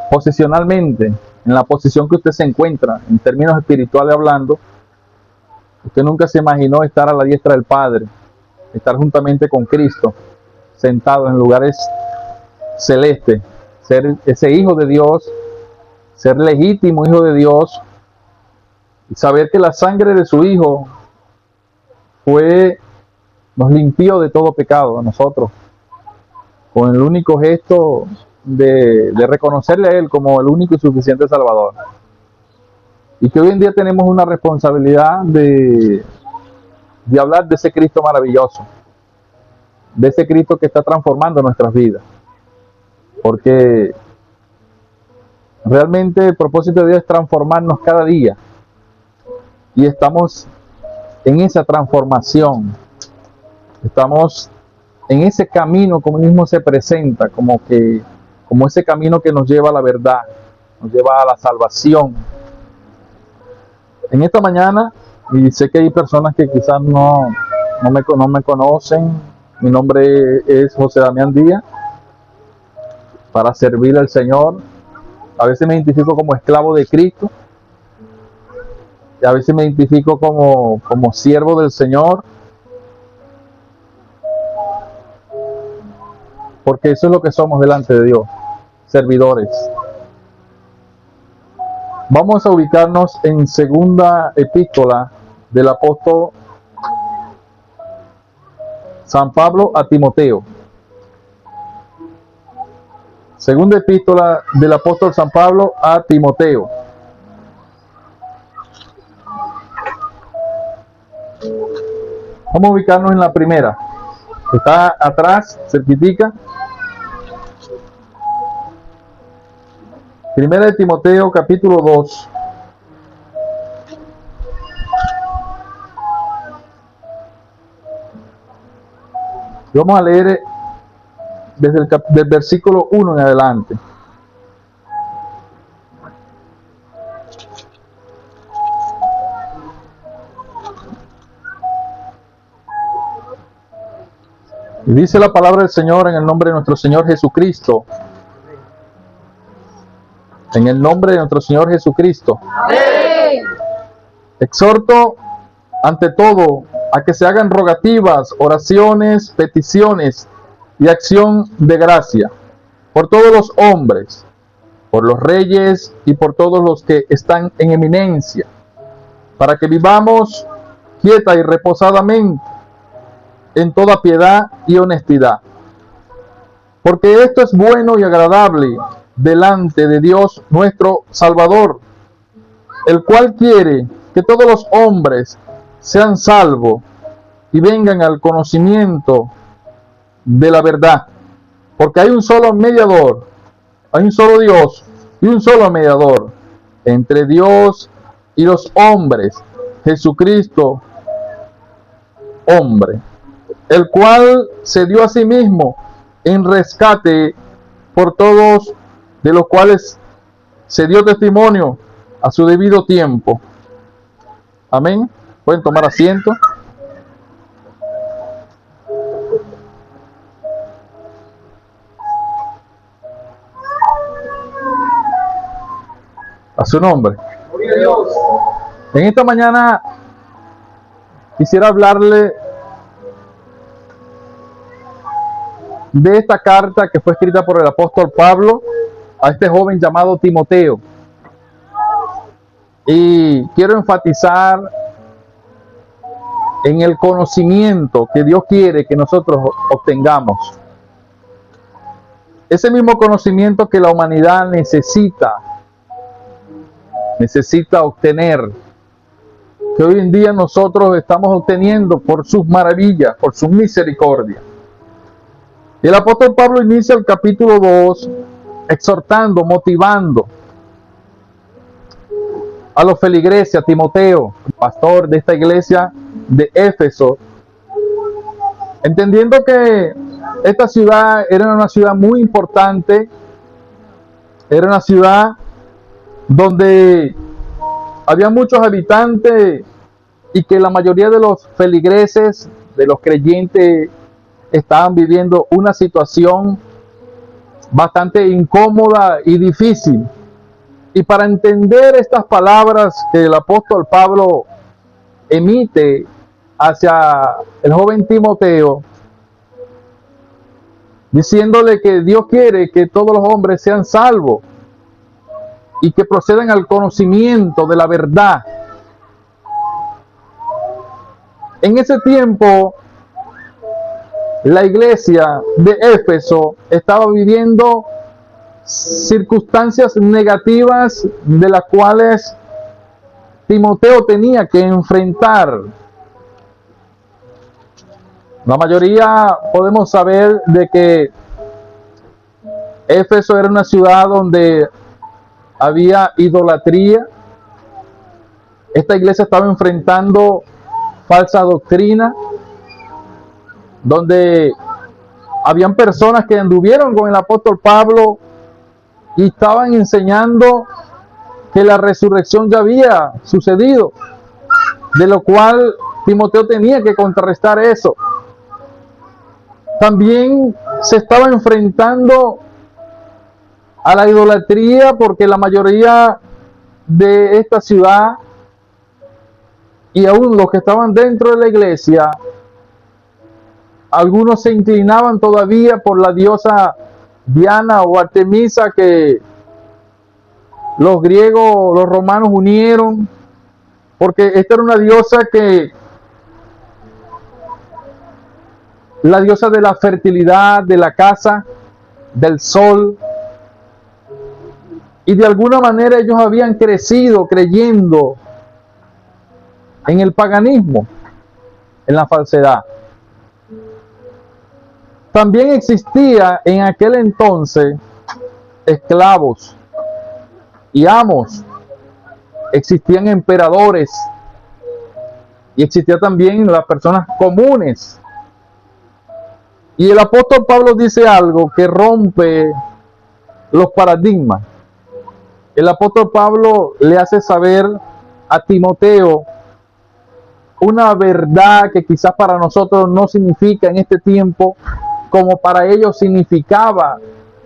posicionalmente, en la posición que usted se encuentra, en términos espirituales hablando, usted nunca se imaginó estar a la diestra del Padre, estar juntamente con Cristo, sentado en lugares celestes, ser ese hijo de Dios, ser legítimo hijo de Dios, y saber que la sangre de su Hijo nos limpió de todo pecado a nosotros, con el único gesto de reconocerle a Él como el único y suficiente Salvador. Y que hoy en día tenemos una responsabilidad de hablar de ese Cristo maravilloso, de ese Cristo que está transformando nuestras vidas. Porque realmente el propósito de Dios es transformarnos cada día. Y estamos en esa transformación. Estamos en ese camino, como mismo se presenta, como ese camino que nos lleva a la verdad, nos lleva a la salvación. En esta mañana, y sé que hay personas que quizás no me conocen, mi nombre es José Damián Díaz, para servir al Señor. A veces me identifico como esclavo de Cristo, y a veces me identifico como siervo del Señor, porque eso es lo que somos delante de Dios, servidores. Vamos a ubicarnos en segunda epístola del apóstol San Pablo a Timoteo. Segunda epístola del apóstol San Pablo a Timoteo. Vamos a ubicarnos en la primera. Está atrás, cerquitica. Primera de Timoteo, capítulo 2. Vamos a leer desde del versículo 1 en adelante. Y dice la palabra del Señor en el nombre de nuestro Señor Jesucristo. En el nombre de nuestro Señor Jesucristo. Amén. Exhorto ante todo a que se hagan rogativas, oraciones, peticiones y acción de gracia por todos los hombres, por los reyes y por todos los que están en eminencia, para que vivamos quieta y reposadamente en toda piedad y honestidad. Porque esto es bueno y agradable delante de Dios nuestro Salvador, el cual quiere que todos los hombres sean salvos y vengan al conocimiento de la verdad. Porque hay un solo mediador, hay un solo Dios y un solo mediador entre Dios y los hombres, Jesucristo, hombre, el cual se dio a sí mismo en rescate por todos, de los cuales se dio testimonio a su debido tiempo. Amén. Pueden tomar asiento. A su nombre. En esta mañana quisiera hablarle de esta carta que fue escrita por el apóstol Pablo a este joven llamado Timoteo. Y quiero enfatizar en el conocimiento que Dios quiere que nosotros obtengamos. Ese mismo conocimiento que la humanidad necesita obtener, que hoy en día nosotros estamos obteniendo por sus maravillas, por su misericordia. El apóstol Pablo inicia el capítulo 2 exhortando, motivando a los feligreses, a Timoteo, pastor de esta iglesia de Éfeso, entendiendo que esta ciudad era una ciudad muy importante, era una ciudad donde había muchos habitantes y que la mayoría de los feligreses, de los creyentes, estaban viviendo una situación bastante incómoda y difícil. Y para entender estas palabras que el apóstol Pablo emite hacia el joven Timoteo, diciéndole que Dios quiere que todos los hombres sean salvos y que procedan al conocimiento de la verdad. En ese tiempo, la iglesia de Éfeso estaba viviendo circunstancias negativas de las cuales Timoteo tenía que enfrentar. La mayoría podemos saber de que Éfeso era una ciudad donde había idolatría. Esta iglesia estaba enfrentando falsa doctrina, donde habían personas que anduvieron con el apóstol Pablo y estaban enseñando que la resurrección ya había sucedido, de lo cual Timoteo tenía que contrarrestar eso. También se estaba enfrentando a la idolatría, porque la mayoría de esta ciudad y aún los que estaban dentro de la iglesia, algunos se inclinaban todavía por la diosa Diana o Artemisa, que los griegos, los romanos unieron, porque esta era una diosa la diosa de la fertilidad, de la casa, del sol. Y de alguna manera ellos habían crecido creyendo en el paganismo, en la falsedad. También existía en aquel entonces esclavos y amos. Existían emperadores y existían también las personas comunes. Y el apóstol Pablo dice algo que rompe los paradigmas. El apóstol Pablo le hace saber a Timoteo una verdad que quizás para nosotros no significa en este tiempo, como para ellos significaba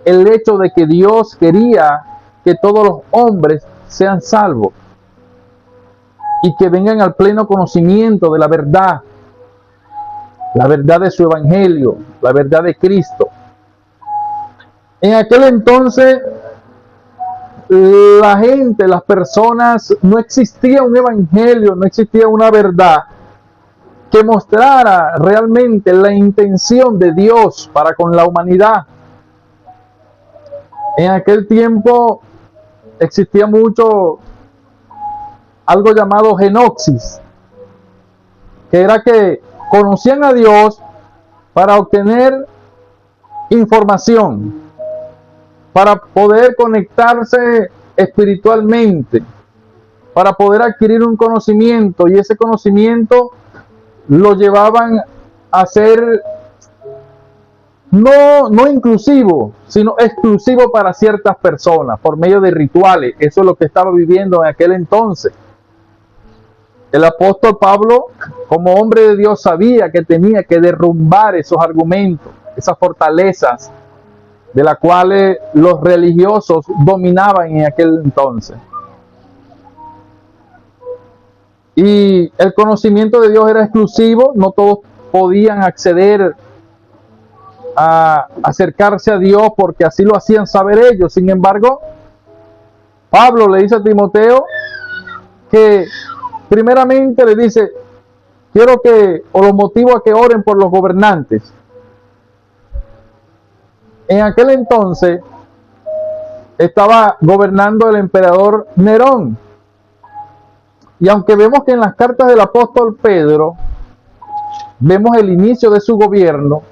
el hecho de que Dios quería que todos los hombres sean salvos y que vengan al pleno conocimiento de la verdad de su evangelio, la verdad de Cristo. En aquel entonces, la gente, las personas, no existía un evangelio, no existía una verdad que mostrara realmente la intención de Dios para con la humanidad. En aquel tiempo existía mucho algo llamado genosis, que era que conocían a Dios para obtener información, para poder conectarse espiritualmente, para poder adquirir un conocimiento, y ese conocimiento lo llevaban a ser no inclusivo, sino exclusivo para ciertas personas, por medio de rituales. Eso es lo que estaba viviendo en aquel entonces. El apóstol Pablo, como hombre de Dios, sabía que tenía que derrumbar esos argumentos, esas fortalezas de las cuales los religiosos dominaban en aquel entonces. Y el conocimiento de Dios era exclusivo, no todos podían acceder a acercarse a Dios porque así lo hacían saber ellos. Sin embargo, Pablo le dice a Timoteo que primeramente le dice, los motivo a que oren por los gobernantes. En aquel entonces estaba gobernando el emperador Nerón. Y aunque vemos que en las cartas del apóstol Pedro vemos el inicio de su gobierno,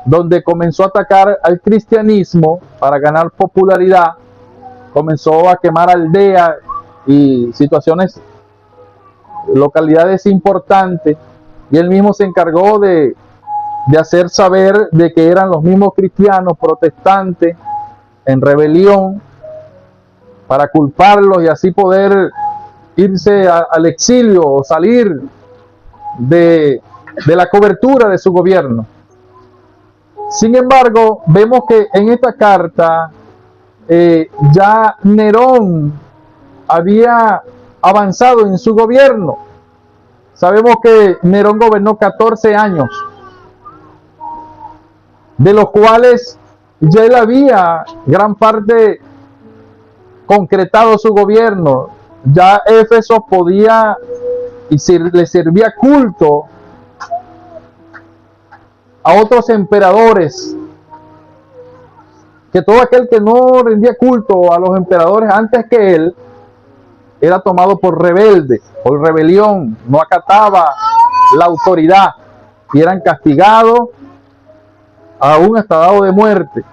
donde comenzó a atacar al cristianismo para ganar popularidad, comenzó a quemar aldeas y situaciones, localidades importantes, y él mismo se encargó de hacer saber de que eran los mismos cristianos protestantes en rebelión, para culparlos y así poder irse al exilio o salir de la cobertura de su gobierno. Sin embargo, vemos que en esta carta ya Nerón había avanzado en su gobierno. Sabemos que Nerón gobernó 14 años, de los cuales ya él había gran parte concretado su gobierno. Ya Éfeso podía y le servía culto a otros emperadores, que todo aquel que no rendía culto a los emperadores antes que él era tomado por rebelde, por rebelión, no acataba la autoridad y eran castigados aún hasta dado de muerte.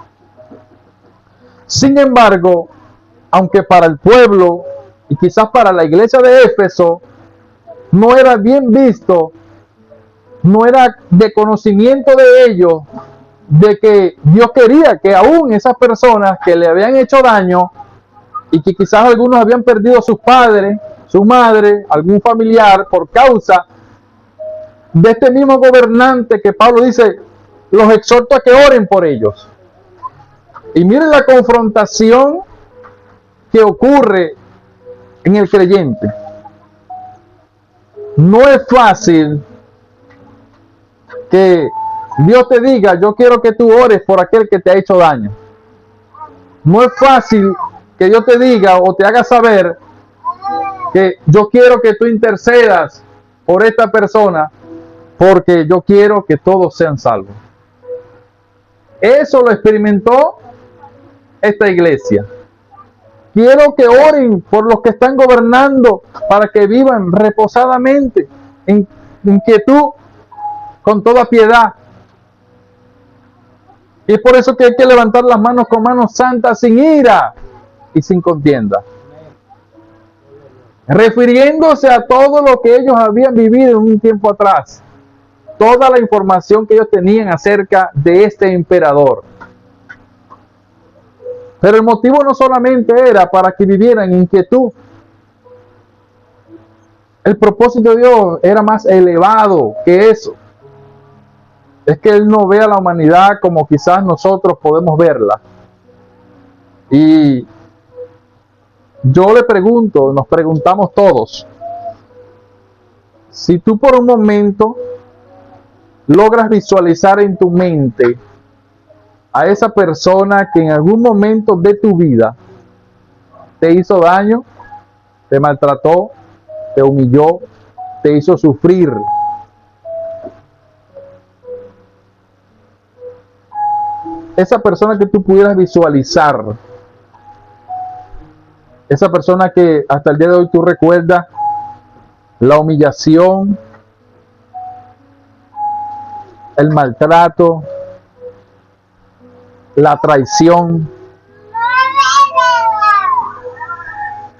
Sin embargo, aunque para el pueblo y quizás para la iglesia de Éfeso no era bien visto, no era de conocimiento de ellos, de que Dios quería que aún esas personas que le habían hecho daño y que quizás algunos habían perdido a sus padres, su madre, algún familiar por causa de este mismo gobernante, que Pablo dice, los exhorto a que oren por ellos. Y miren la confrontación que ocurre en el creyente. No es fácil que Dios te diga, yo quiero que tú ores por aquel que te ha hecho daño. No es fácil que Dios te diga o te haga saber que yo quiero que tú intercedas por esta persona porque yo quiero que todos sean salvos. Eso lo experimentó esta iglesia. Quiero que oren por los que están gobernando para que vivan reposadamente, en quietud, con toda piedad. Y es por eso que hay que levantar las manos con manos santas, sin ira y sin contienda. Refiriéndose a todo lo que ellos habían vivido en un tiempo atrás. Toda la información que ellos tenían acerca de este emperador. Pero el motivo no solamente era para que vivieran en inquietud. El propósito de Dios era más elevado que eso. Es que Él no ve a la humanidad como quizás nosotros podemos verla. Y yo le pregunto, nos preguntamos todos, si tú por un momento logras visualizar en tu mente a esa persona que en algún momento de tu vida te hizo daño, te maltrató, te humilló, te hizo sufrir. Esa persona que tú pudieras visualizar, esa persona que hasta el día de hoy tú recuerdas la humillación, el maltrato, la traición,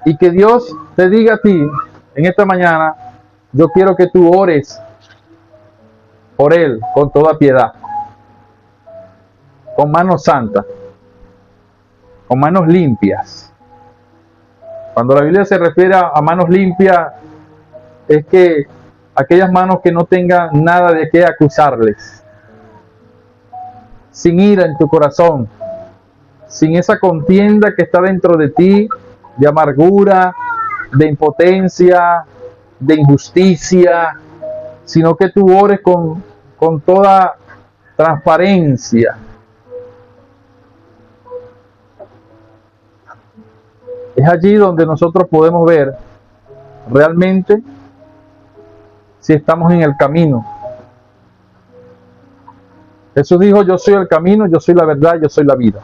y que Dios te diga a ti en esta mañana, yo quiero que tú ores por él con toda piedad, con manos santas, con manos limpias. Cuando la Biblia se refiere a manos limpias, es que aquellas manos que no tengan nada de qué acusarles, sin ira en tu corazón, sin esa contienda que está dentro de ti, de amargura, de impotencia, de injusticia, sino que tú ores con toda transparencia. Es allí donde nosotros podemos ver realmente si estamos en el camino. Jesús dijo, yo soy el camino, yo soy la verdad, yo soy la vida.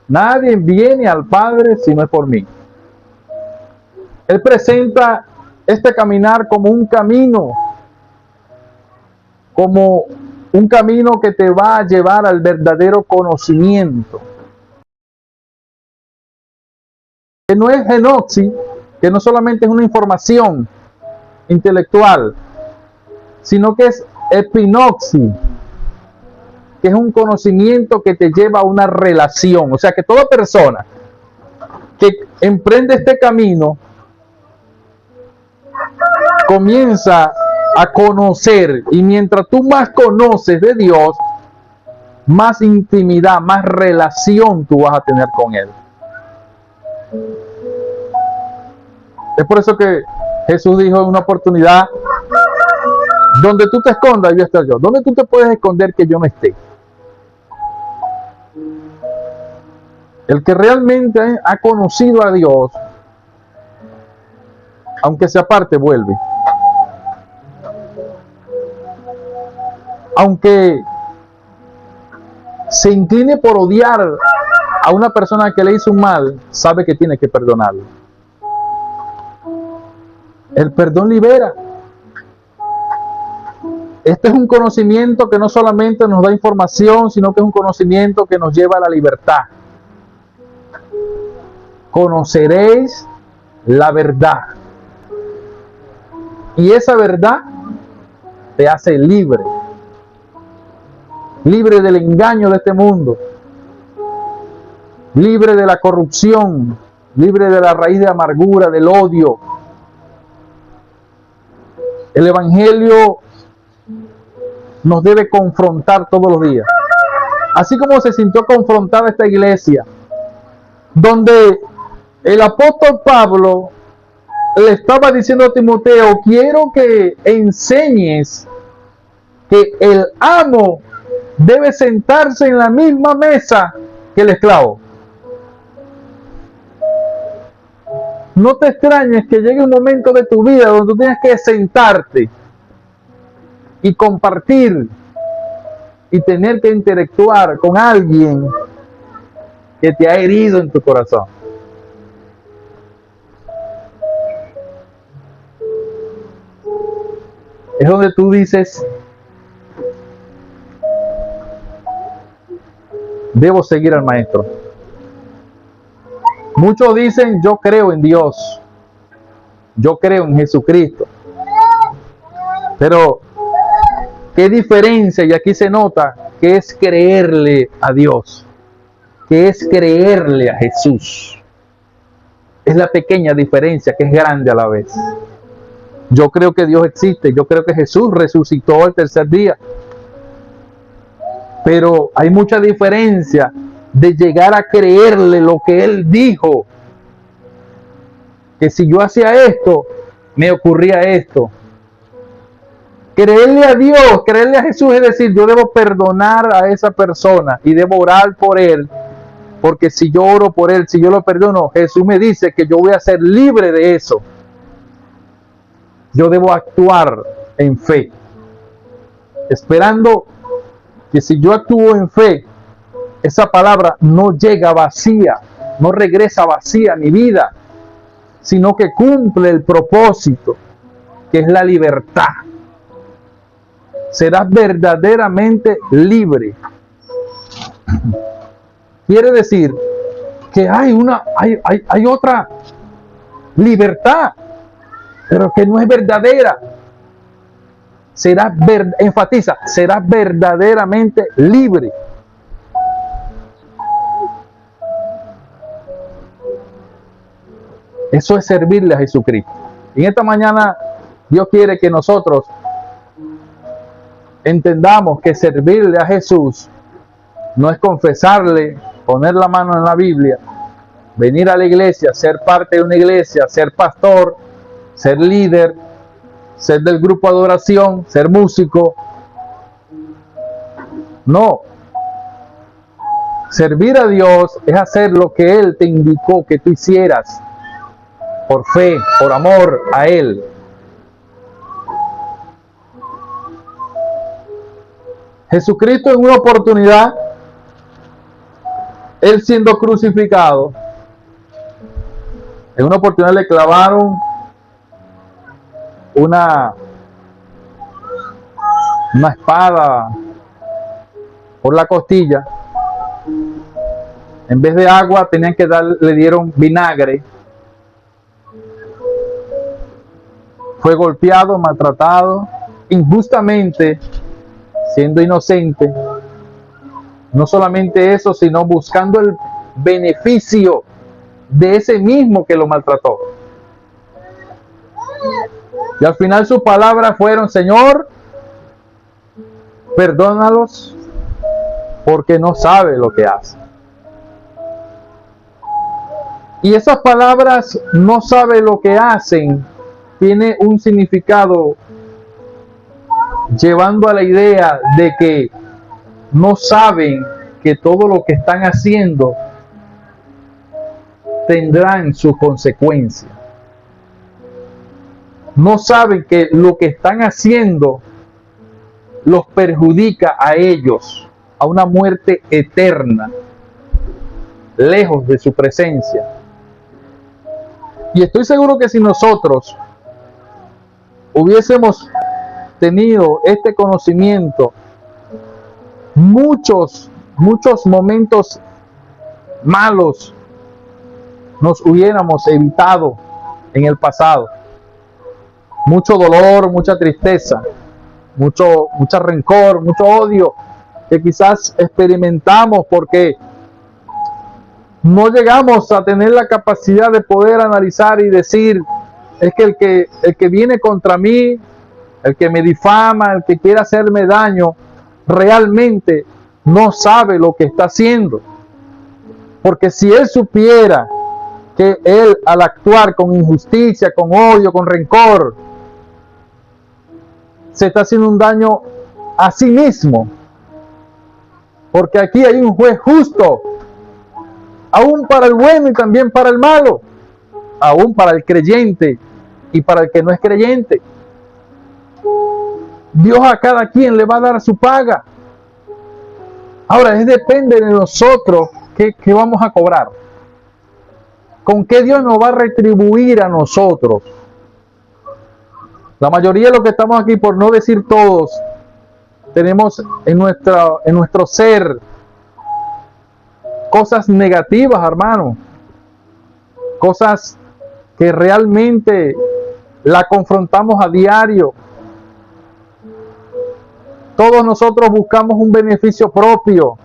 Nadie viene al Padre si no es por mí. Él presenta este caminar como un camino que te va a llevar al verdadero conocimiento. Que no es genoxi, que no solamente es una información intelectual, sino que es epinoxi, que es un conocimiento que te lleva a una relación. O sea que toda persona que emprende este camino comienza a conocer. Y mientras tú más conoces de Dios, más intimidad, más relación tú vas a tener con Él. Es por eso que Jesús dijo en una oportunidad: donde tú te escondas, yo estaré yo. ¿Dónde tú te puedes esconder que yo no esté? El que realmente ha conocido a Dios, aunque se aparte, vuelve. Aunque se incline por odiar a una persona que le hizo un mal, sabe que tiene que perdonarlo. El perdón libera. Este es un conocimiento que no solamente nos da información, sino que es un conocimiento que nos lleva a la libertad. Conoceréis la verdad. Y esa verdad te hace libre. Libre del engaño de este mundo. Libre de la corrupción. Libre de la raíz de amargura, del odio. El Evangelio nos debe confrontar todos los días. Así como se sintió confrontada esta iglesia, donde el apóstol Pablo le estaba diciendo a Timoteo: quiero que enseñes que el amo debe sentarse en la misma mesa que el esclavo. No te extrañes que llegue un momento de tu vida donde tú tienes que sentarte y compartir y tener que interactuar con alguien que te ha herido en tu corazón. Es donde tú dices: debo seguir al maestro. Muchos dicen: yo creo en Dios, yo creo en Jesucristo. Pero qué diferencia, y aquí se nota que es creerle a Dios, que es creerle a Jesús. Es la pequeña diferencia que es grande a la vez. Yo creo que Dios existe, yo creo que Jesús resucitó el tercer día. Pero hay mucha diferencia de llegar a creerle lo que Él dijo. Que si yo hacía esto, me ocurría esto. Creerle a Dios, creerle a Jesús, es decir, yo debo perdonar a esa persona y debo orar por él, porque si yo oro por él, si yo lo perdono, Jesús me dice que yo voy a ser libre de eso. Yo debo actuar en fe, esperando que si yo actúo en fe, esa palabra no llega vacía, no regresa vacía a mi vida, sino que cumple el propósito, que es la libertad. Serás verdaderamente libre. Quiere decir que hay otra libertad, pero que no es verdadera. Enfatiza, serás verdaderamente libre. Eso es servirle a Jesucristo. Y en esta mañana Dios quiere que nosotros entendamos que servirle a Jesús no es confesarle, poner la mano en la Biblia, venir a la iglesia, ser parte de una iglesia, ser pastor, ser líder, ser del grupo de adoración, ser músico. No. Servir a Dios es hacer lo que Él te indicó que tú hicieras, por fe, por amor a Él. Jesucristo, en una oportunidad, Él siendo crucificado, en una oportunidad le clavaron una espada por la costilla. En vez de agua le dieron vinagre. Fue golpeado, maltratado, injustamente, siendo inocente. No solamente eso, sino buscando el beneficio de ese mismo que lo maltrató. Y al final sus palabras fueron: Señor, perdónalos porque no sabe lo que hace. Y esas palabras, no sabe lo que hacen, tiene un significado llevando a la idea de que no saben que todo lo que están haciendo tendrán sus consecuencias. No saben que lo que están haciendo los perjudica a ellos, a una muerte eterna, lejos de su presencia. Y estoy seguro que si nosotros hubiésemos tenido este conocimiento, muchos momentos malos nos hubiéramos evitado en el pasado. Mucho dolor, mucha tristeza, mucho rencor, mucho odio que quizás experimentamos porque no llegamos a tener la capacidad de poder analizar y decir: es que el que viene contra mí, el que me difama, el que quiere hacerme daño, realmente no sabe lo que está haciendo. Porque si él supiera que él, al actuar con injusticia, con odio, con rencor, se está haciendo un daño a sí mismo. Porque aquí hay un juez justo, aún para el bueno y también para el malo, aún para el creyente y para el que no es creyente. Dios a cada quien le va a dar su paga. Ahora, depende de nosotros qué vamos a cobrar. ¿Con qué Dios nos va a retribuir a nosotros? La mayoría de los que estamos aquí, por no decir todos, tenemos en nuestro ser cosas negativas, hermano. Cosas que realmente la confrontamos a diario. Todos nosotros buscamos un beneficio propio.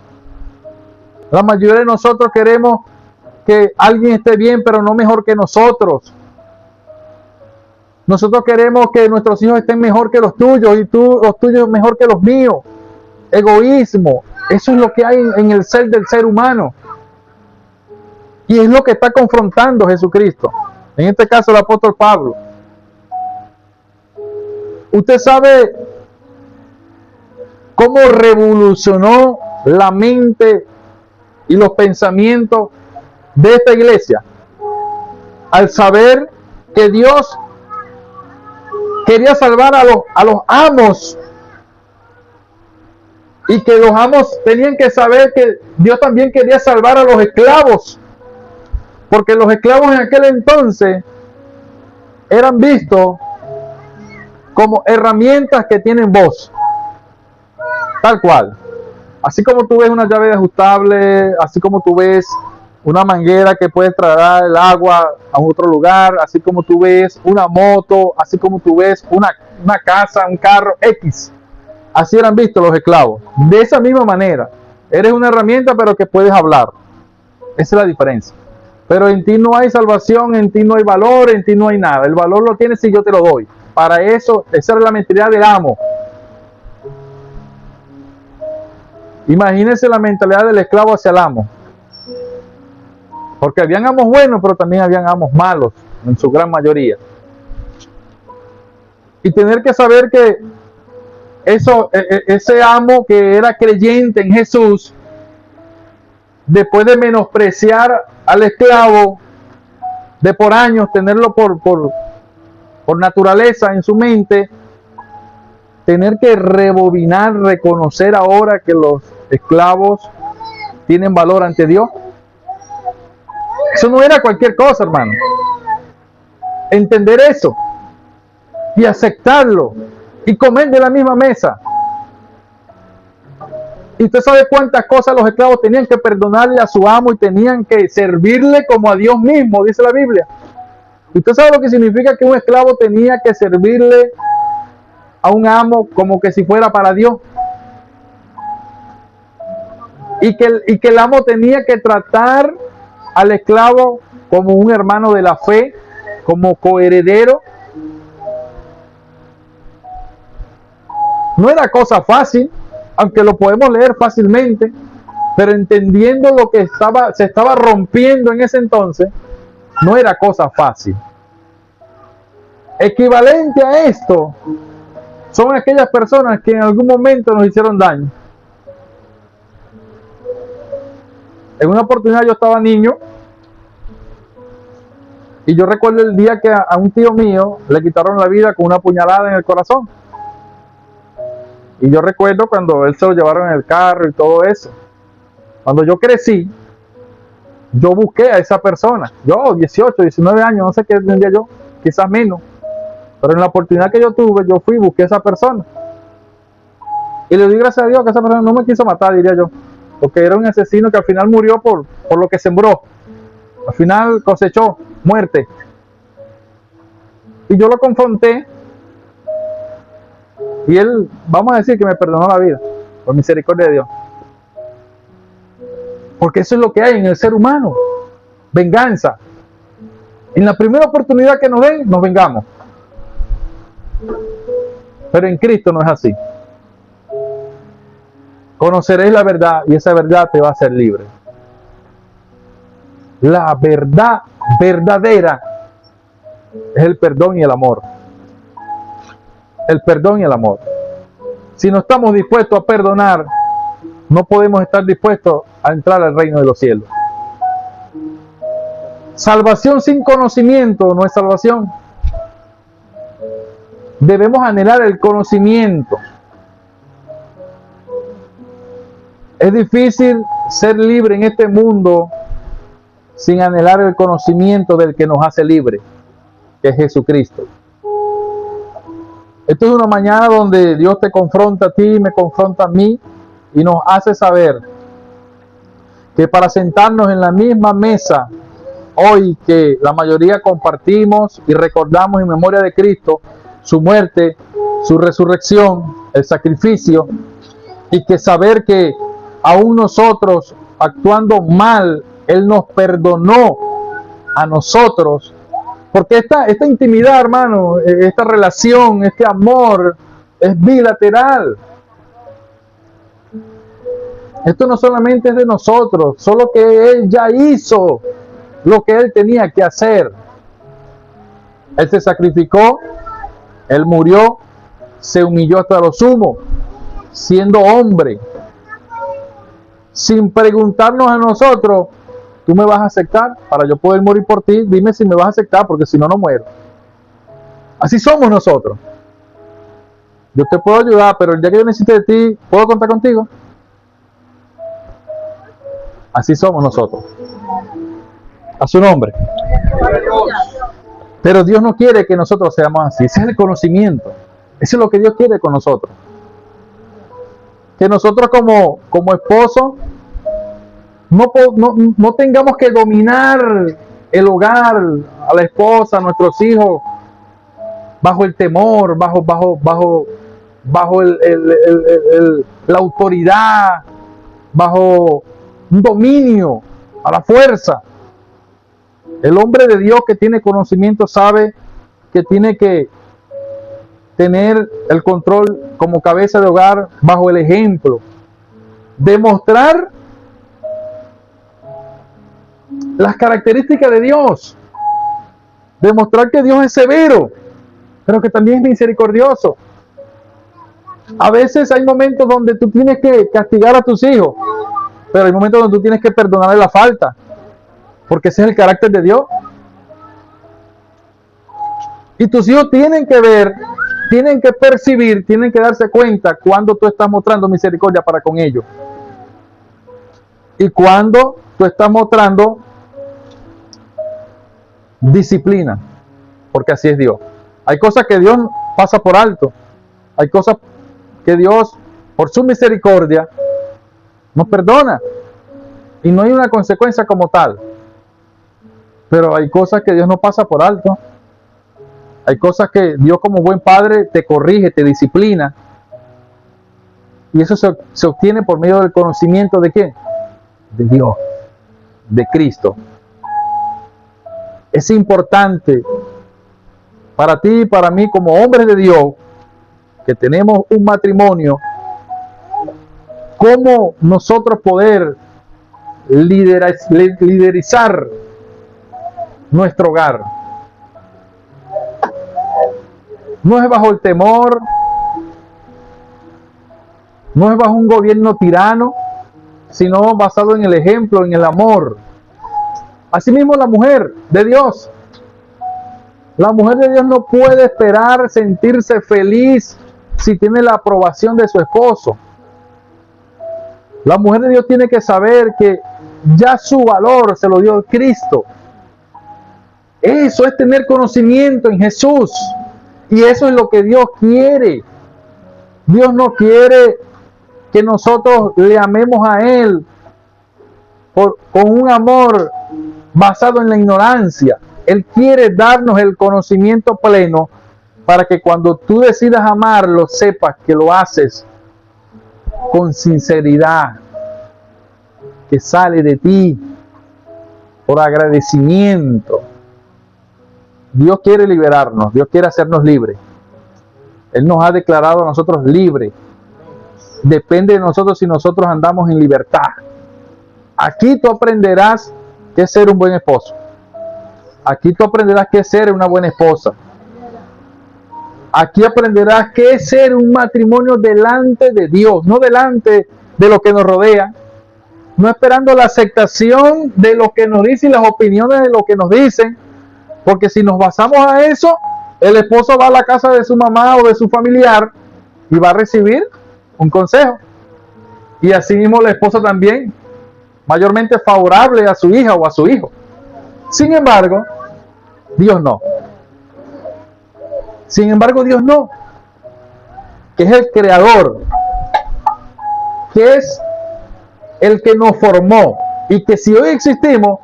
La mayoría de nosotros queremos que alguien esté bien, pero no mejor que nosotros. Nosotros queremos que nuestros hijos estén mejor que los tuyos y los tuyos mejor que los míos. Egoísmo. Eso es lo que hay en el ser del ser humano. Y es lo que está confrontando Jesucristo. En este caso el apóstol Pablo. Usted sabe cómo revolucionó la mente y los pensamientos de esta iglesia al saber que Dios quería salvar a los amos, y que los amos tenían que saber que Dios también quería salvar a los esclavos, porque los esclavos en aquel entonces eran vistos como herramientas que tienen voz, tal cual. Así como tú ves una llave de ajustable, así como tú ves una manguera que puede traer el agua a otro lugar, así como tú ves una moto, así como tú ves una casa, un carro X. Así eran vistos los esclavos. De esa misma manera. Eres una herramienta, pero que puedes hablar. Esa es la diferencia. Pero en ti no hay salvación, en ti no hay valor, en ti no hay nada. El valor lo tienes si yo te lo doy. Para eso, esa es la mentalidad del amo. Imagínense la mentalidad del esclavo hacia el amo. Porque habían amos buenos, pero también habían amos malos, en su gran mayoría. Y tener que saber que ese amo que era creyente en Jesús, después de menospreciar al esclavo, de por años tenerlo por naturaleza en su mente, tener que rebobinar, reconocer ahora que los esclavos tienen valor ante Dios. Eso no era cualquier cosa, hermano. Entender eso y aceptarlo y comer de la misma mesa. Y usted sabe cuántas cosas los esclavos tenían que perdonarle a su amo y tenían que servirle como a Dios mismo, dice la Biblia. ¿Usted sabe lo que significa que un esclavo tenía que servirle a un amo como que si fuera para Dios? Y que el amo tenía que tratar al esclavo como un hermano de la fe, como coheredero, No era cosa fácil, aunque lo podemos leer fácilmente, pero entendiendo lo que se estaba rompiendo en ese entonces, no era cosa fácil. Equivalente a esto son aquellas personas que en algún momento nos hicieron daño. En una oportunidad yo estaba niño y yo recuerdo el día que a un tío mío le quitaron la vida con una puñalada en el corazón. Y yo recuerdo cuando él se lo llevaron en el carro y todo eso. Cuando yo crecí, yo busqué a esa persona. Yo, 18, 19 años, no sé qué tendría yo, quizás menos. Pero en la oportunidad que yo tuve, yo fui y busqué a esa persona. Y le doy gracias a Dios que esa persona no me quiso matar, diría yo. Porque era un asesino que al final murió por lo que sembró. Al final cosechó muerte. Y yo lo confronté. Y él, vamos a decir que me perdonó la vida. Por misericordia de Dios. Porque eso es lo que hay en el ser humano. Venganza. En la primera oportunidad que nos den, nos vengamos. Pero en Cristo no es así. Conoceréis la verdad y esa verdad te va a hacer libre. La verdad verdadera es el perdón y el amor. El perdón y el amor. Si no estamos dispuestos a perdonar, no podemos estar dispuestos a entrar al reino de los cielos. Salvación sin conocimiento no es salvación. Debemos anhelar el conocimiento. Es difícil ser libre en este mundo sin anhelar el conocimiento del que nos hace libre, que es Jesucristo. Esto es una mañana donde Dios te confronta a ti, me confronta a mí y nos hace saber que para sentarnos en la misma mesa hoy que la mayoría compartimos y recordamos en memoria de Cristo su muerte, su resurrección, el sacrificio, y que saber que aún nosotros actuando mal, Él nos perdonó a nosotros, porque esta intimidad, hermano, esta relación, este amor es bilateral. Esto no solamente es de nosotros, solo que Él ya hizo lo que Él tenía que hacer. Él se sacrificó, Él murió, se humilló hasta lo sumo, siendo hombre, sin preguntarnos a nosotros, ¿tú me vas a aceptar para yo poder morir por ti? Dime si me vas a aceptar, porque si no, no muero. Así somos nosotros. Yo te puedo ayudar, pero el día que yo necesite de ti, ¿puedo contar contigo? Así somos nosotros. A su nombre. Pero Dios no quiere que nosotros seamos así. Ese es el conocimiento. Eso es lo que Dios quiere con nosotros. Que nosotros como esposos no tengamos que dominar el hogar, a la esposa, a nuestros hijos, bajo el temor, bajo la autoridad, bajo un dominio, a la fuerza. El hombre de Dios que tiene conocimiento sabe que tiene que tener el control como cabeza de hogar bajo el ejemplo. Demostrar las características de Dios. Demostrar que Dios es severo, pero que también es misericordioso. A veces hay momentos donde tú tienes que castigar a tus hijos, pero hay momentos donde tú tienes que perdonarle la falta, porque ese es el carácter de Dios. Y tus hijos tienen que ver, tienen que percibir, tienen que darse cuenta cuando tú estás mostrando misericordia para con ellos. Y cuando tú estás mostrando disciplina, porque así es Dios. Hay cosas que Dios pasa por alto. Hay cosas que Dios, por su misericordia, nos perdona. Y no hay una consecuencia como tal. Pero hay cosas que Dios no pasa por alto. Hay cosas que Dios como buen padre te corrige, te disciplina. Y eso se obtiene por medio del conocimiento de ¿qué? De Dios, de Cristo. Es importante para ti y para mí como hombres de Dios que tenemos un matrimonio, cómo nosotros poder liderizar nuestro hogar. No es bajo el temor, no es bajo un gobierno tirano, sino basado en el ejemplo, en el amor. Asimismo, la mujer de Dios. La mujer de Dios no puede esperar sentirse feliz si tiene la aprobación de su esposo. La mujer de Dios tiene que saber que ya su valor se lo dio Cristo. Eso es tener conocimiento en Jesús. Y eso es lo que Dios quiere. Dios no quiere que nosotros le amemos a Él con un amor basado en la ignorancia. Él quiere darnos el conocimiento pleno para que cuando tú decidas amarlo, sepas que lo haces con sinceridad, que sale de ti por agradecimiento. Dios quiere liberarnos, Dios quiere hacernos libres. Él nos ha declarado a nosotros libres. Depende de nosotros si nosotros andamos en libertad. Aquí tú aprenderás qué es ser un buen esposo. Aquí tú aprenderás qué es ser una buena esposa. Aquí aprenderás qué es ser un matrimonio delante de Dios, no delante de lo que nos rodea, no esperando la aceptación de lo que nos dicen y las opiniones de lo que nos dicen, porque si nos basamos a eso, el esposo va a la casa de su mamá o de su familiar y va a recibir un consejo. Y así mismo la esposa también, mayormente favorable a su hija o a su hijo. Sin embargo, Dios no. Sin embargo, Dios no. Que es el creador. Que es el que nos formó. Y que si hoy existimos,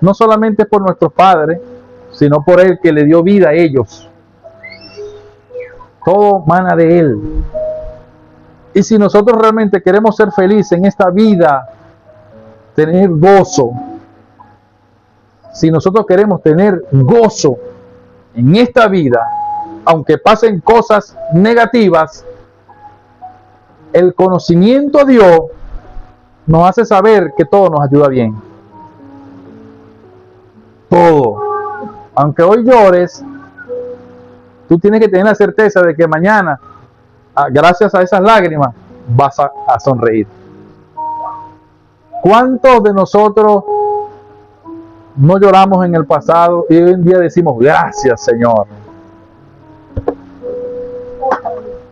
no solamente por nuestros padres, sino por Él que le dio vida a ellos. Todo mana de Él. Y si nosotros realmente queremos ser felices en esta vida, tener gozo, si nosotros queremos tener gozo en esta vida, aunque pasen cosas negativas, el conocimiento a Dios nos hace saber que todo nos ayuda bien. Todo. Aunque hoy llores, tú tienes que tener la certeza de que mañana, gracias a esas lágrimas, vas a sonreír. ¿Cuántos de nosotros no lloramos en el pasado y hoy en día decimos gracias, Señor?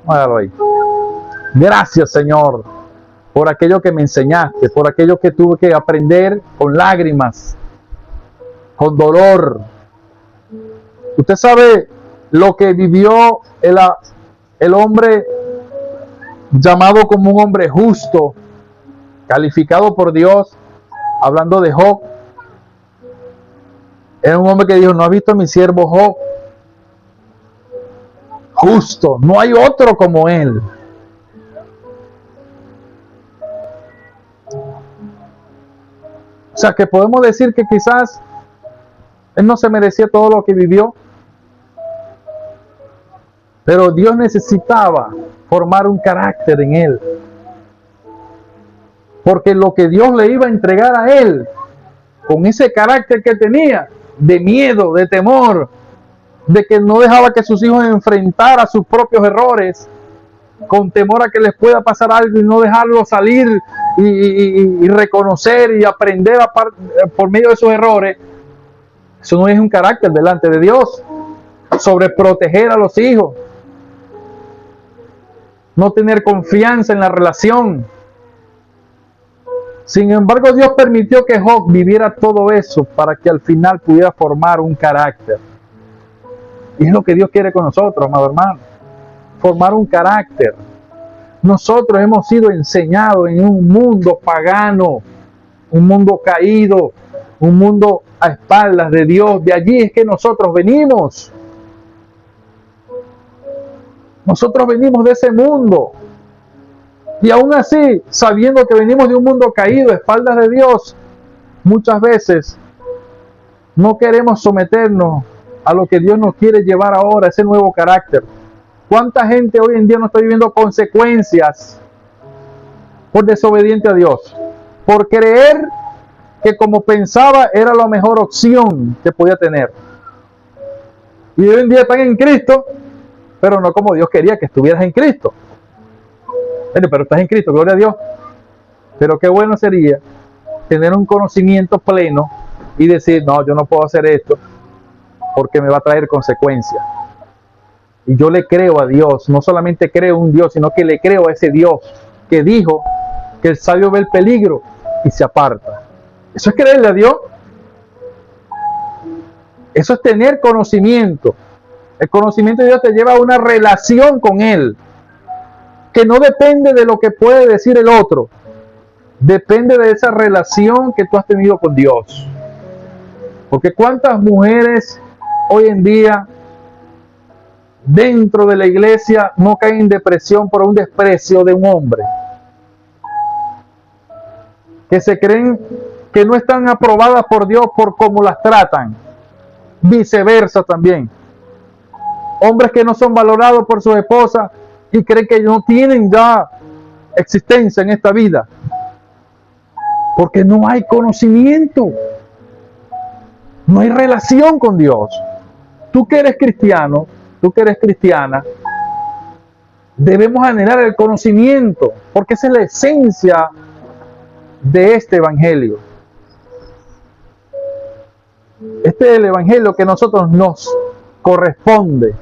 Hágalo ahí. Gracias, Señor, por aquello que me enseñaste, por aquello que tuve que aprender con lágrimas, con dolor. Usted sabe lo que vivió el hombre llamado como un hombre justo, calificado por Dios, hablando de Job. Era un hombre que dijo: no ha visto a mi siervo Job, justo, no hay otro como él. O sea, que podemos decir que quizás él no se merecía todo lo que vivió, pero Dios necesitaba formar un carácter en él, porque lo que Dios le iba a entregar a él, con ese carácter que tenía, de miedo, de temor, de que no dejaba que sus hijos enfrentaran sus propios errores, con temor a que les pueda pasar algo y no dejarlos salir y reconocer y aprender por medio de sus errores. Eso no es un carácter delante de Dios. Sobre proteger a los hijos, no tener confianza en la relación. Sin embargo, Dios permitió que Job viviera todo eso para que al final pudiera formar un carácter. Y es lo que Dios quiere con nosotros, amado hermano. Formar un carácter. Nosotros hemos sido enseñados en un mundo pagano, un mundo caído, un mundo a espaldas de Dios. De allí es que nosotros venimos. Nosotros venimos de ese mundo. Y aún así, sabiendo que venimos de un mundo caído, a espaldas de Dios, muchas veces no queremos someternos a lo que Dios nos quiere llevar ahora, ese nuevo carácter. ¿Cuánta gente hoy en día no está viviendo consecuencias por desobediente a Dios? Por creer que como pensaba era la mejor opción que podía tener. Y hoy en día están en Cristo, pero no como Dios quería que estuvieras en Cristo. Pero estás en Cristo, gloria a Dios. Pero qué bueno sería tener un conocimiento pleno y decir, no, yo no puedo hacer esto porque me va a traer consecuencias. Y yo le creo a Dios, no solamente creo en un Dios, sino que le creo a ese Dios que dijo que el sabio ve el peligro y se aparta. Eso es creerle a Dios. Eso es tener conocimiento. El conocimiento de Dios te lleva a una relación con Él, que no depende de lo que puede decir el otro, depende de esa relación que tú has tenido con Dios. Porque cuántas mujeres hoy en día dentro de la iglesia no caen en depresión por un desprecio de un hombre, que se creen que no están aprobadas por Dios por cómo las tratan, viceversa también. Hombres que no son valorados por sus esposas y creen que no tienen ya existencia en esta vida, porque no hay conocimiento, no hay relación con Dios. Tú que eres cristiano, tú que eres cristiana, debemos anhelar el conocimiento, porque esa es la esencia de este evangelio. Este es el evangelio que a nosotros nos corresponde,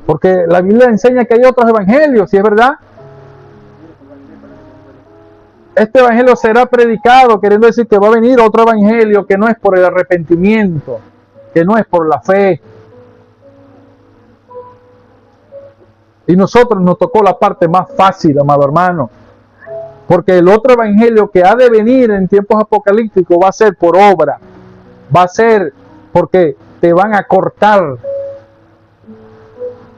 porque la Biblia enseña que hay otros evangelios, ¿sí es verdad? Este evangelio será predicado, queriendo decir que va a venir otro evangelio que no es por el arrepentimiento, que no es por la fe. Y nosotros nos tocó la parte más fácil, amado hermano, porque el otro evangelio que ha de venir en tiempos apocalípticos va a ser por obra, va a ser porque te van a cortar,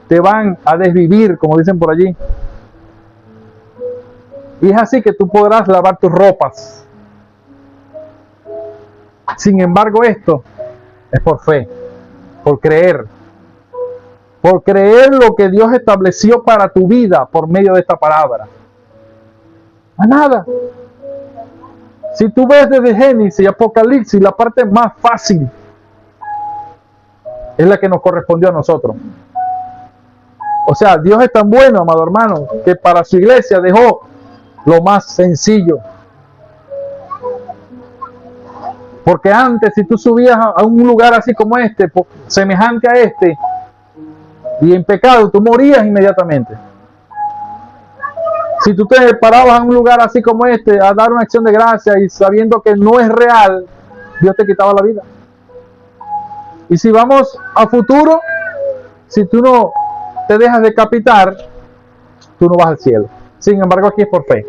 te van a desvivir, como dicen por allí. Y es así que tú podrás lavar tus ropas. Sin embargo, esto es por fe, por creer lo que Dios estableció para tu vida por medio de esta palabra. A nada. Si tú ves desde Génesis y Apocalipsis, la parte más fácil es la que nos correspondió a nosotros. O sea, Dios es tan bueno, amado hermano, que para su iglesia dejó lo más sencillo. Porque antes, si tú subías a un lugar así como este, semejante a este, y en pecado, tú morías inmediatamente. Si tú te parabas en un lugar así como este a dar una acción de gracia y sabiendo que no es real, Dios te quitaba la vida. Y si vamos a futuro, si tú no te dejas decapitar, tú no vas al cielo. Sin embargo, aquí es por fe.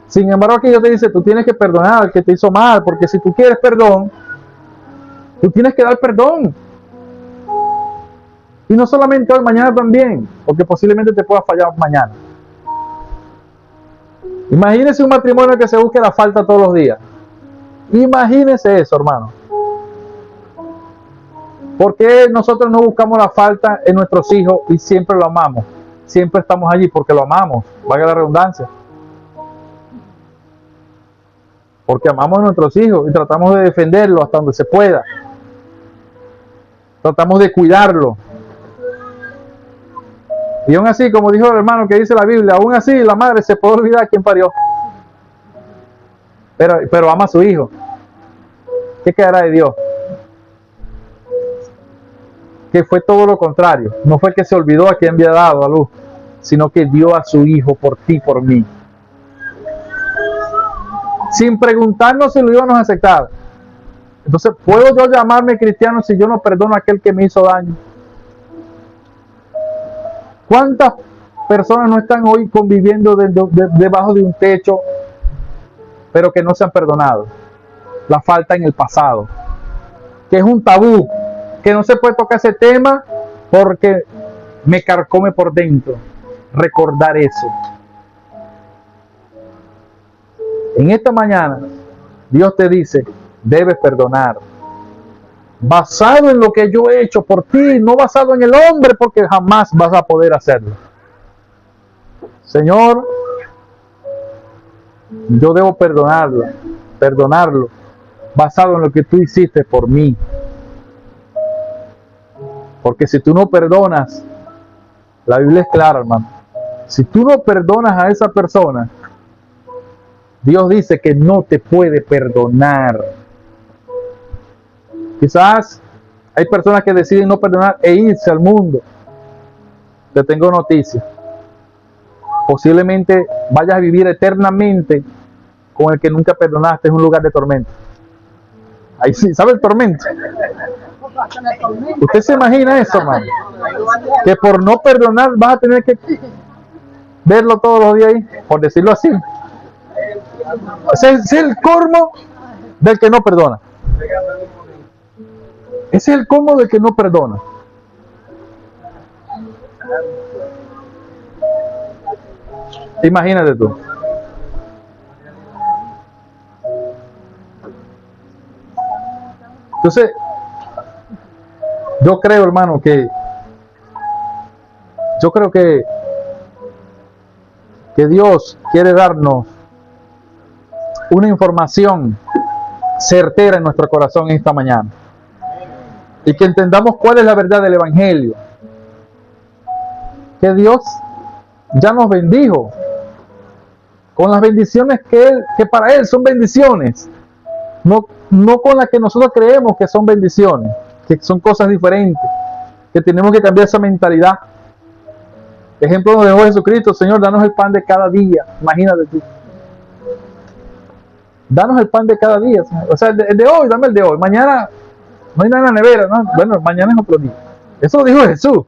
Sin embargo, aquí Dios te dice, tú tienes que perdonar al que te hizo mal, porque si tú quieres perdón, tú tienes que dar perdón. Y no solamente hoy, mañana también, porque posiblemente te pueda fallar mañana. Imagínese un matrimonio que se busque la falta todos los días. Imagínese eso, hermano. ¿Por qué nosotros no buscamos la falta en nuestros hijos y siempre lo amamos? Siempre estamos allí porque lo amamos, valga la redundancia. Porque amamos a nuestros hijos y tratamos de defenderlo hasta donde se pueda. Tratamos de cuidarlo. Y aún así, como dijo el hermano que dice la Biblia, aún así la madre se puede olvidar quién parió. Pero ama a su hijo. ¿Qué quedará de Dios? Que fue todo lo contrario. No fue que se olvidó a quien había dado a luz, sino que dio a su hijo por ti, por mí. Sin preguntarnos si lo íbamos a aceptar. Entonces, ¿puedo yo llamarme cristiano si yo no perdono a aquel que me hizo daño? ¿Cuántas personas no están hoy conviviendo debajo de un techo, pero que no se han perdonado? La falta en el pasado, que es un tabú, que no se puede tocar ese tema porque me carcome por dentro. Recordar eso. En esta mañana, Dios te dice, debes perdonar. basado en lo que yo he hecho por ti, no basado en el hombre, porque jamás vas a poder hacerlo. Señor, yo debo perdonarlo, basado en lo que tú hiciste por mí. Porque si tú no perdonas, la Biblia es clara, hermano. Si tú no perdonas a esa persona, Dios dice que no te puede perdonar. Quizás hay personas que deciden no perdonar e irse al mundo. Te tengo noticia. Posiblemente vayas a vivir eternamente con el que nunca perdonaste en un lugar de tormento. Ahí sí, ¿sabe el tormento? ¿Usted se imagina eso, hermano? Que por no perdonar vas a tener que verlo todos los días ahí, por decirlo así. Ese es el colmo del que no perdona. Ese es el colmo del que no perdona. Imagínate tú. Entonces, yo creo, hermano, que Dios quiere darnos una información certera en nuestro corazón esta mañana. Y que entendamos cuál es la verdad del Evangelio. Que Dios ya nos bendijo con las bendiciones que para Él son bendiciones. No con las que nosotros creemos que son bendiciones, que son cosas diferentes, que tenemos que cambiar esa mentalidad. Ejemplo nos dejó Jesucristo: Señor, danos el pan de cada día. Imagínate tú. Danos el pan de cada día, Señor. O sea, el de hoy, dame el de hoy. Mañana no hay nada en la nevera, ¿no? Bueno, mañana es otro día. Eso lo dijo Jesús.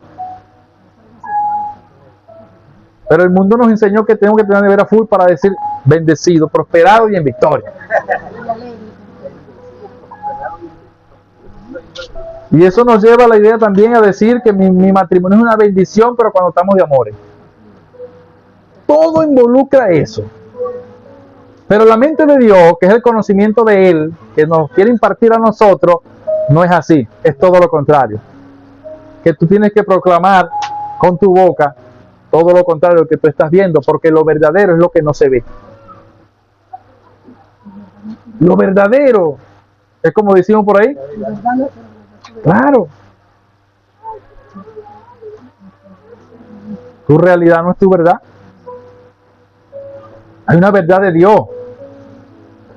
Pero el mundo nos enseñó que tenemos que tener la nevera full para decir bendecido, prosperado y en victoria. Y eso nos lleva a la idea también a decir que mi matrimonio es una bendición, pero cuando estamos de amores. Todo involucra eso. Pero la mente de Dios, que es el conocimiento de Él, que nos quiere impartir a nosotros, no es así. Es todo lo contrario. Que tú tienes que proclamar con tu boca todo lo contrario de lo que tú estás viendo, porque lo verdadero es lo que no se ve. Lo verdadero es como decimos por ahí. Claro. Tu realidad no es tu verdad. Hay una verdad de Dios.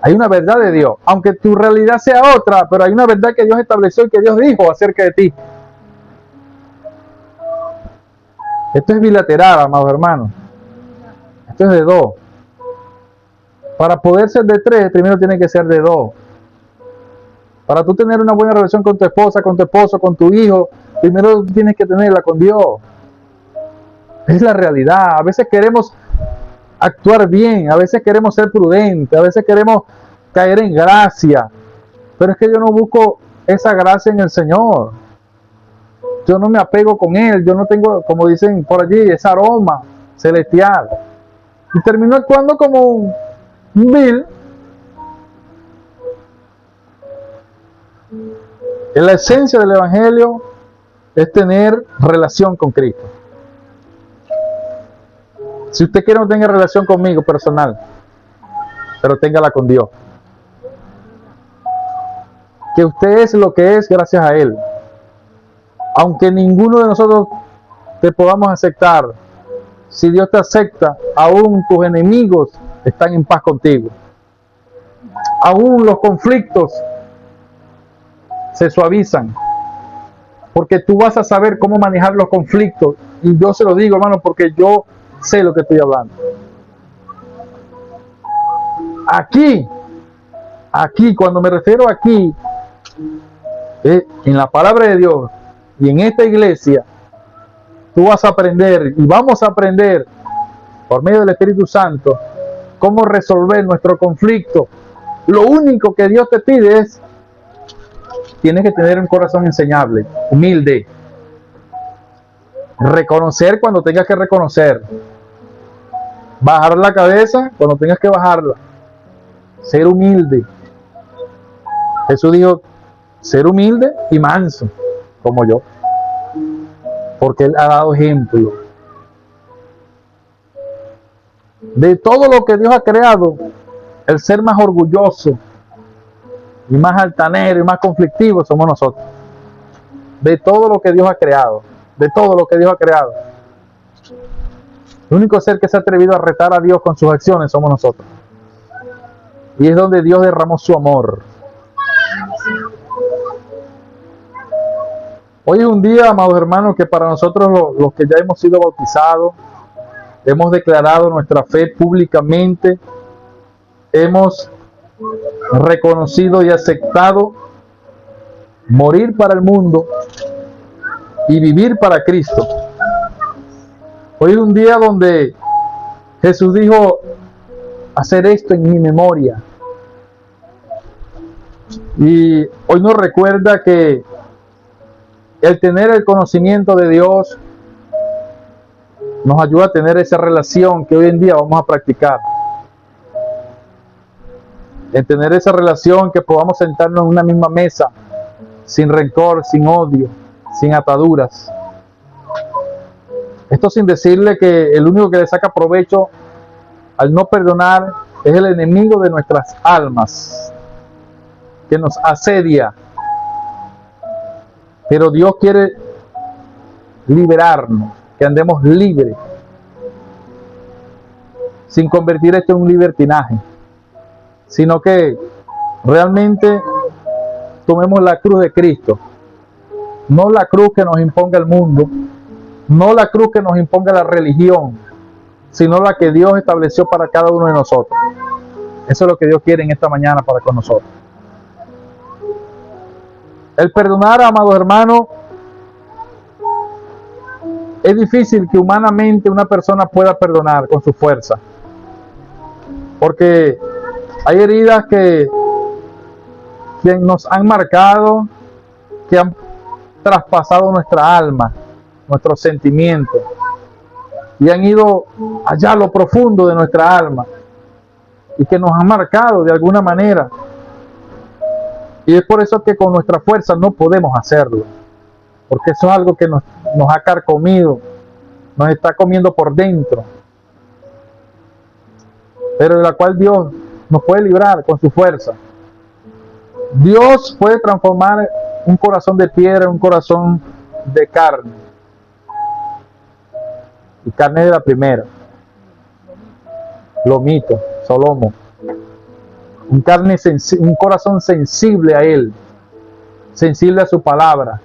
Hay una verdad de Dios. Aunque tu realidad sea otra, pero hay una verdad que Dios estableció y que Dios dijo acerca de ti. Esto es bilateral, amados hermanos. Esto es de dos. Para poder ser de tres, primero tiene que ser de dos. Para tú tener una buena relación con tu esposa, con tu esposo, con tu hijo, primero tienes que tenerla con Dios. Es la realidad. A veces queremos actuar bien, a veces queremos ser prudentes, a veces queremos caer en gracia. Pero es que yo no busco esa gracia en el Señor. Yo no me apego con Él, yo no tengo, como dicen por allí, ese aroma celestial. Y termino actuando como un vil. En la esencia del Evangelio es tener relación con Cristo. Si usted quiere, no tenga relación conmigo personal, pero téngala con Dios. Que usted es lo que es gracias a Él. Aunque ninguno de nosotros te podamos aceptar, si Dios te acepta, aún tus enemigos están en paz contigo. Aún los conflictos se suavizan, porque tú vas a saber cómo manejar los conflictos. Y yo se lo digo, hermano, porque yo sé lo que estoy hablando. Aquí, cuando me refiero aquí, en la palabra de Dios y en esta iglesia, tú vas a aprender y vamos a aprender por medio del Espíritu Santo cómo resolver nuestro conflicto. Lo único que Dios te pide es: tienes que tener un corazón enseñable, humilde, reconocer cuando tengas que reconocer, bajar la cabeza cuando tengas que bajarla, ser humilde. Jesús dijo ser humilde y manso, como yo, porque Él ha dado ejemplo. De todo lo que Dios ha creado, el ser más orgulloso y más altanero y más conflictivo somos nosotros. De todo lo que Dios ha creado, de todo lo que Dios ha creado, el único ser que se ha atrevido a retar a Dios con sus acciones somos nosotros. Y es donde Dios derramó su amor. Hoy es un día, amados hermanos, que para nosotros los que ya hemos sido bautizados, hemos declarado nuestra fe públicamente, hemos reconocido y aceptado morir para el mundo y vivir para Cristo. Hoy es un día donde Jesús dijo: hacer esto en mi memoria. Y hoy nos recuerda que el tener el conocimiento de Dios nos ayuda a tener esa relación que hoy en día vamos a practicar. En tener esa relación que podamos sentarnos en una misma mesa, sin rencor, sin odio, sin ataduras. Esto sin decirle que el único que le saca provecho al no perdonar es el enemigo de nuestras almas, que nos asedia. Pero Dios quiere liberarnos, que andemos libres, sin convertir esto en un libertinaje, sino que realmente tomemos la cruz de Cristo, no la cruz que nos imponga el mundo, no la cruz que nos imponga la religión, sino la que Dios estableció para cada uno de nosotros. Eso es lo que Dios quiere en esta mañana para con nosotros. El perdonar, amados hermanos, es difícil que humanamente una persona pueda perdonar con su fuerza, porque hay heridas que nos han marcado, que han traspasado nuestra alma, nuestros sentimientos, y han ido allá a lo profundo de nuestra alma, y que nos han marcado de alguna manera. Y es por eso que con nuestra fuerza no podemos hacerlo, porque eso es algo que nos ha carcomido, nos está comiendo por dentro, pero de la cual Dios nos puede librar con su fuerza. Dios puede transformar un corazón de piedra en un corazón de carne, y carne de la primera, lomito, solomo, un corazón sensible a Él, sensible a su palabra.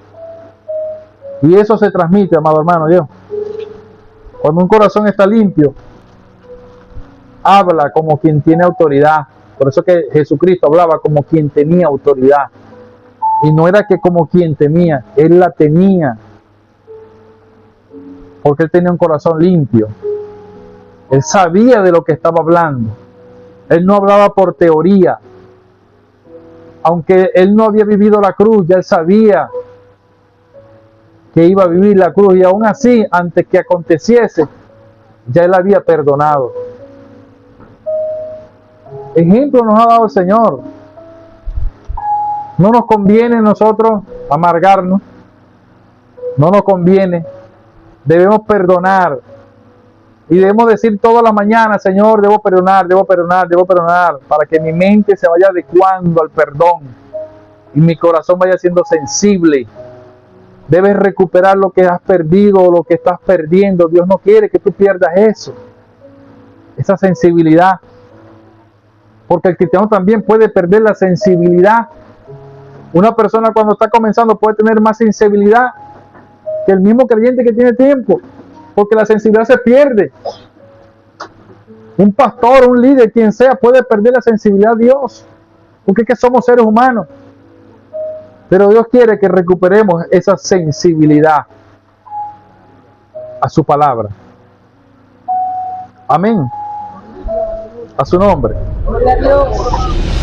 Y eso se transmite, amado hermano Dios. Cuando un corazón está limpio, habla como quien tiene autoridad. Por eso que Jesucristo hablaba como quien tenía autoridad. Y no era que como quien tenía, Él la tenía. Porque Él tenía un corazón limpio. Él sabía de lo que estaba hablando. Él no hablaba por teoría. Aunque Él no había vivido la cruz, ya Él sabía que iba a vivir la cruz, y aún así, antes que aconteciese, ya Él había perdonado. Ejemplo nos ha dado el Señor. No nos conviene nosotros amargarnos, no nos conviene. Debemos perdonar, y debemos decir toda la mañana: Señor, debo perdonar, debo perdonar, debo perdonar, para que mi mente se vaya adecuando al perdón y mi corazón vaya siendo sensible. Debes recuperar lo que has perdido o lo que estás perdiendo. Dios no quiere que tú pierdas eso, esa sensibilidad, porque el cristiano también puede perder la sensibilidad. Una persona cuando está comenzando puede tener más sensibilidad que el mismo creyente que tiene tiempo, porque la sensibilidad se pierde. Un pastor, un líder, quien sea, puede perder la sensibilidad a Dios, porque es que somos seres humanos. Pero Dios quiere que recuperemos esa sensibilidad a su palabra. Amén. A su nombre. Gloria a Dios.